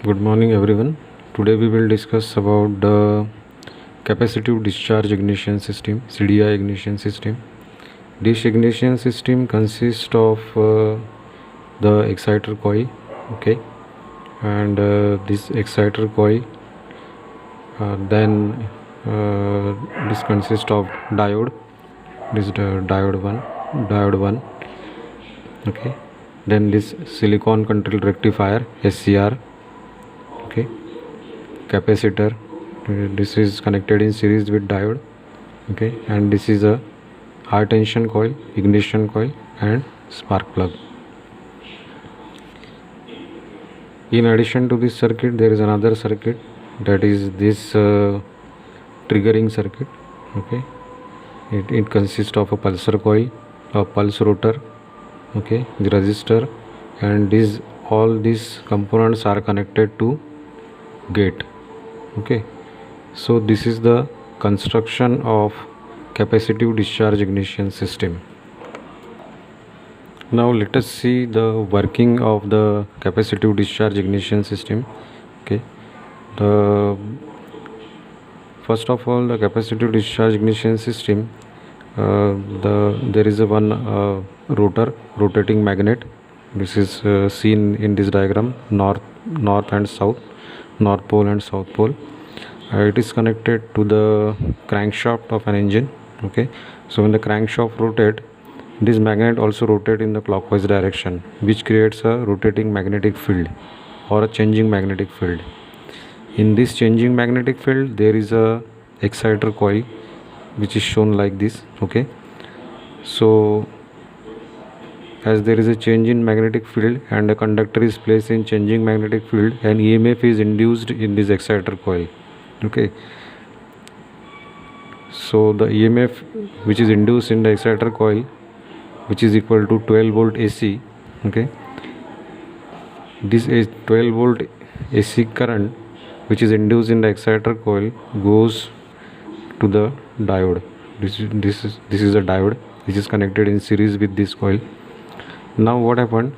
Good morning everyone. Today we will discuss about the capacitive discharge ignition system, CDI ignition system. This ignition system consists of the exciter coil, okay, and this exciter coil then this consists of diode. This is the diode 1, okay, then this silicon control rectifier SCR, okay, capacitor, this is connected in series with diode, okay, and this is a high tension coil, ignition coil, and spark plug. In addition to this circuit, there is another circuit, that is this triggering circuit, okay. It consists of a pulsar coil, a pulse rotor, okay, the resistor, and all these components are connected to gate, okay. So this is the construction of capacitive discharge ignition system. Now let us see the working of the capacitive discharge ignition system, okay. First of all, the capacitive discharge ignition system, there is one rotating magnet. This is seen in this diagram, north and south, north pole and south pole. It is connected to the crankshaft of an engine, okay. So when the crankshaft rotate, this magnet also rotate in the clockwise direction, which creates a rotating magnetic field or a changing magnetic field. In this changing magnetic field, there is a exciter coil which is shown like this, okay. So as there is a change in magnetic field and a conductor is placed in changing magnetic field, an EMF is induced in this exciter coil, okay. So the EMF which is induced in the exciter coil, which is equal to 12 volt AC, okay. This is 12 volt AC current which is induced in the exciter coil goes to the diode. This is a diode which is connected in series with this coil. Now what happened,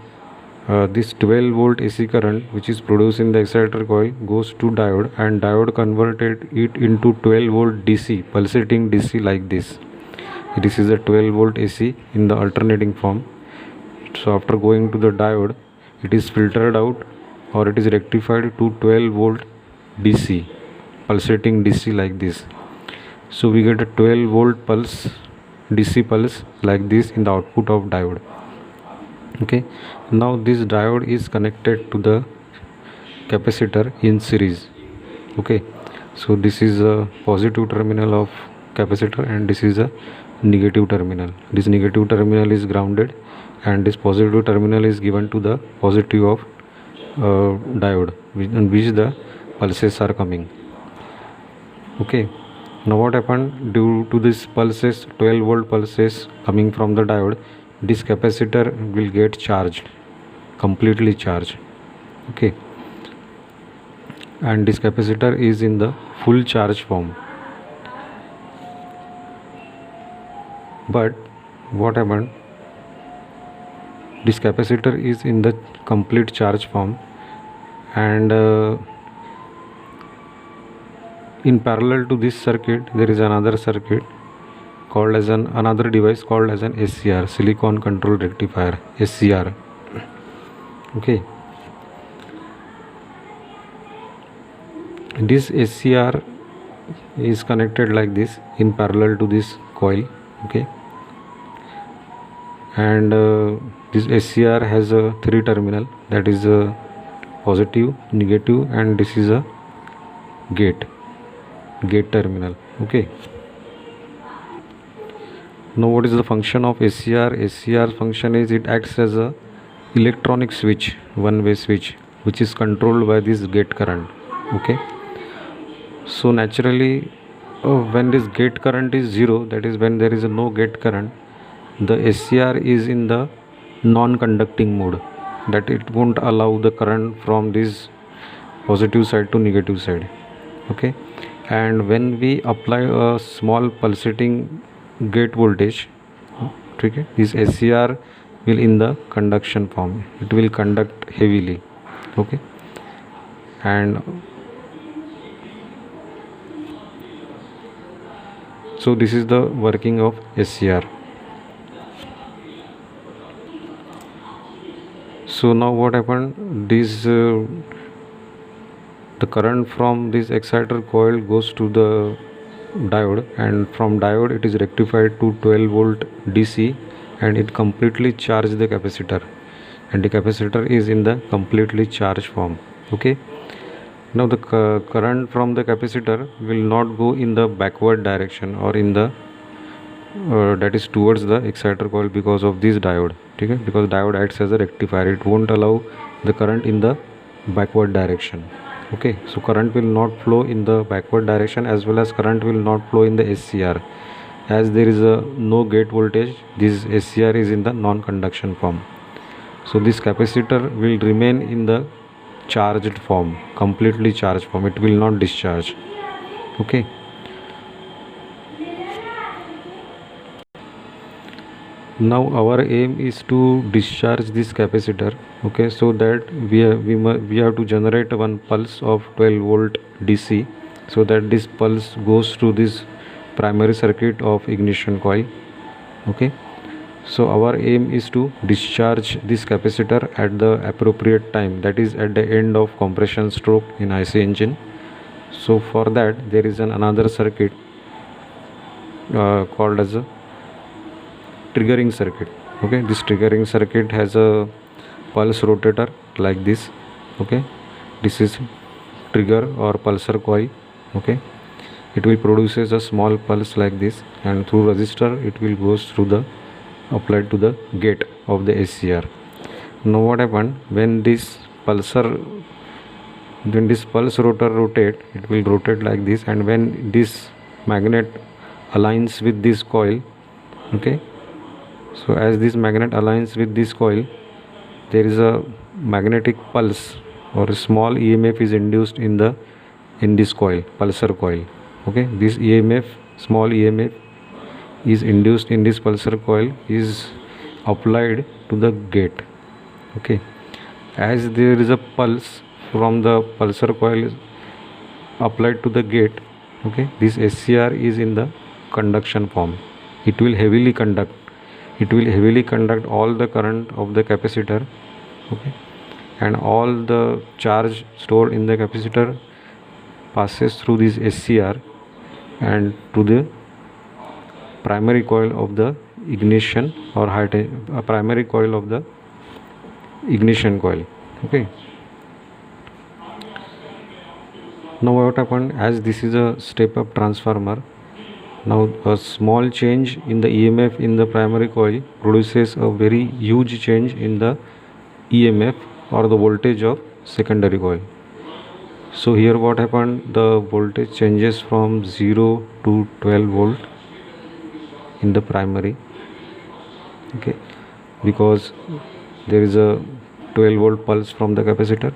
this 12 volt AC current which is produced in the exciter coil goes to diode, and diode converted it into 12 volt DC, pulsating DC like this. This is a 12 volt AC in the alternating form. So after going to the diode, it is filtered out or it is rectified to 12 volt DC, pulsating DC like this. So we get a 12 volt pulse, DC pulse like this in the output of diode, okay. Now this diode is connected to the capacitor in series, okay. So this is a positive terminal of capacitor and this is a negative terminal. This negative terminal is grounded and this positive terminal is given to the positive of diode, in which the pulses are coming, okay. Now what happened, due to this pulses, 12 volt pulses coming from the diode, this capacitor will get charged, completely charged, okay, and this capacitor is in the full charge form. But what happened, this capacitor is in the complete charge form, and in parallel to this circuit there is another circuit called as another device called as an SCR, silicon control rectifier, SCR, okay. This SCR is connected like this in parallel to this coil, okay, and this SCR has a 3 terminal, that is a positive, negative, and this is a gate terminal, okay. Now what is the function of SCR? SCR function is it acts as a electronic switch, one-way switch, which is controlled by this gate current, okay. So naturally when this gate current is 0, that is when there is no gate current, the SCR is in the non-conducting mode, that it won't allow the current from this positive side to negative side, okay. And when we apply a small pulsating gate voltage, okay, this SCR will in the conduction form, it will conduct heavily, okay. And so this is the working of SCR. So now what happened, this the current from this exciter coil goes to the diode, and from diode it is rectified to 12 volt DC, and it completely charges the capacitor, and the capacitor is in the completely charged form. Okay, now the current from the capacitor will not go in the backward direction or in the that is towards the exciter coil because of this diode. Okay, because diode acts as a rectifier, it won't allow the current in the backward direction. Okay, so current will not flow in the backward direction, as well as current will not flow in the SCR, as there is a no gate voltage. This SCR is in the non-conduction form, so this capacitor will remain in the charged form, completely charged form, it will not discharge. Okay, now our aim is to discharge this capacitor. Okay, so that we have to generate one pulse of 12 volt DC, so that this pulse goes to this primary circuit of ignition coil. Okay, so our aim is to discharge this capacitor at the appropriate time, that is at the end of compression stroke in IC engine. So for that there is another circuit called as a triggering circuit. Okay, this triggering circuit has a pulse rotator like this. Okay, this is trigger or pulsar coil. Okay, it will produces a small pulse like this, and through resistor it will goes through the applied to the gate of the SCR. Now what happened, when this pulse rotor rotate, it will rotate like this, and when this magnet aligns with this coil, okay, so as this magnet aligns with this coil, there is a magnetic pulse or a small EMF is induced in this coil, pulsar coil. Okay, this EMF, small EMF is induced in this pulsar coil, is applied to the gate. Okay, as there is a pulse from the pulsar coil applied to the gate, okay, this SCR is in the conduction form, it will heavily conduct all the current of the capacitor. Okay, and all the charge stored in the capacitor passes through this SCR and to the primary coil of the ignition or primary coil of the ignition coil. Okay, now what happened, as this is a step up transformer, now a small change in the EMF in the primary coil produces a very huge change in the EMF or the voltage of secondary coil. So here what happened, the voltage changes from 0 to 12 volt in the primary. Okay, because there is a 12 volt pulse from the capacitor,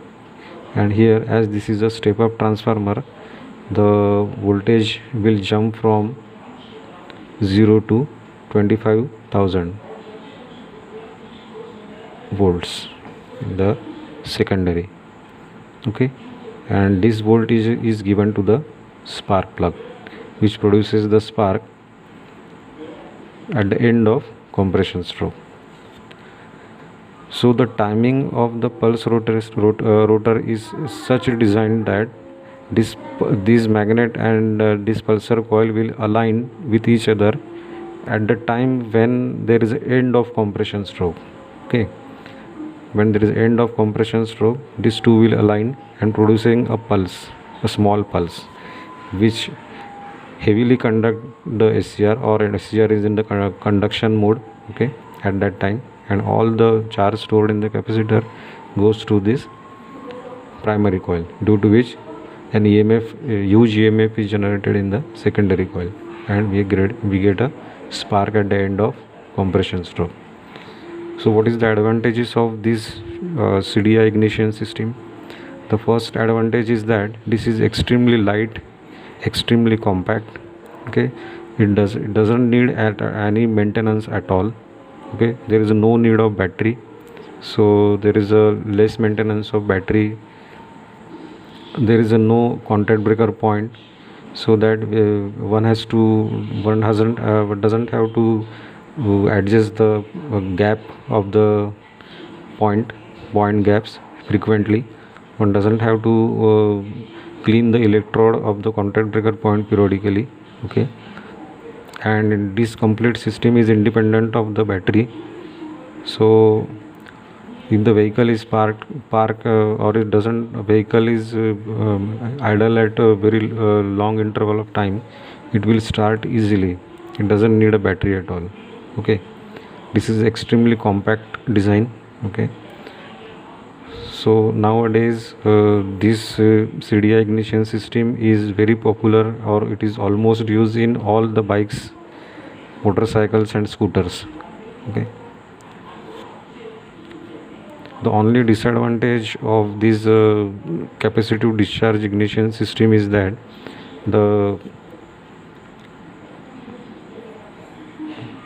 and here as this is a step up transformer, the voltage will jump from 0 to 25,000 volts in the secondary. Okay, and this voltage is given to the spark plug, which produces the spark at the end of compression stroke. So the timing of the pulse rotor is such designed that this magnet and this pulsar coil will align with each other at the time when there is end of compression stroke. Okay, when there is end of compression stroke, these two will align and producing a pulse, a small pulse, which heavily conduct the SCR, or SCR is in the conduction mode. Okay, at that time, and all the charge stored in the capacitor goes to this primary coil, due to which an EMF, a huge EMF is generated in the secondary coil, and we get a spark at the end of compression stroke. So what is the advantages of this CDI ignition system? The first advantage is that this is extremely light, extremely compact. Okay, it doesn't need any maintenance at all. Okay, there is no need of battery, so there is a less maintenance of battery there is a no contact breaker point, so that one doesn't have to adjust the gap of the point gaps frequently. One doesn't have to clean the electrode of the contact breaker point periodically. Okay, and this complete system is independent of the battery. So if the vehicle is park or it doesn't vehicle is idle at a very long interval of time, it will start easily. It doesn't need a battery at all. Okay, this is extremely compact design. Okay, so nowadays this CDI ignition system is very popular, or it is almost used in all the bikes, motorcycles and scooters. Okay, the only disadvantage of this capacitive discharge ignition system is that the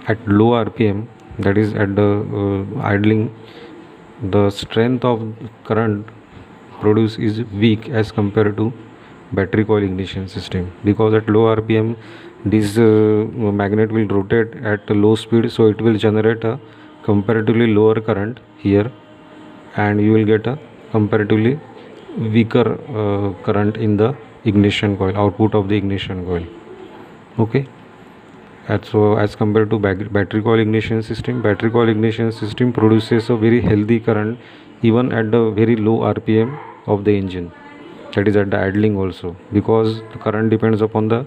at low RPM, that is at the idling, the strength of current produced is weak as compared to battery coil ignition system, because at low RPM this magnet will rotate at low speed, so it will generate a comparatively lower current here, and you will get a comparatively weaker current in the ignition coil, output of the ignition coil. Okay, so as compared to battery coil ignition system produces a very healthy current even at the very low RPM of the engine, that is at the idling also, because the current depends upon the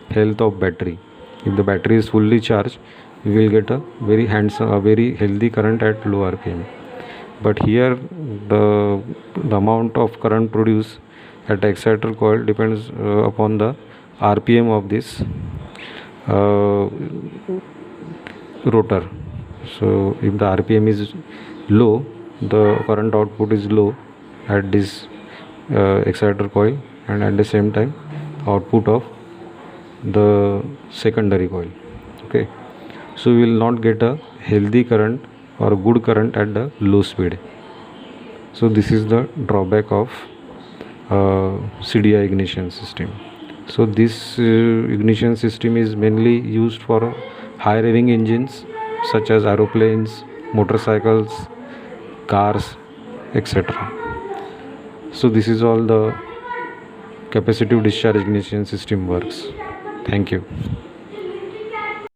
health of battery. If the battery is fully charged, you will get a very healthy current at low RPM. But here the amount of current produced at the exciter coil depends upon the RPM of this rotor. So if the RPM is low, the current output is low at this exciter coil, and at the same time output of the secondary coil. Okay, so we will not get a healthy current or good current at the low speed. So this is the drawback of CDI ignition system. So this ignition system is mainly used for high revving engines such as aeroplanes, motorcycles, cars, etc. So this is all the capacitive discharge ignition system works. Thank you.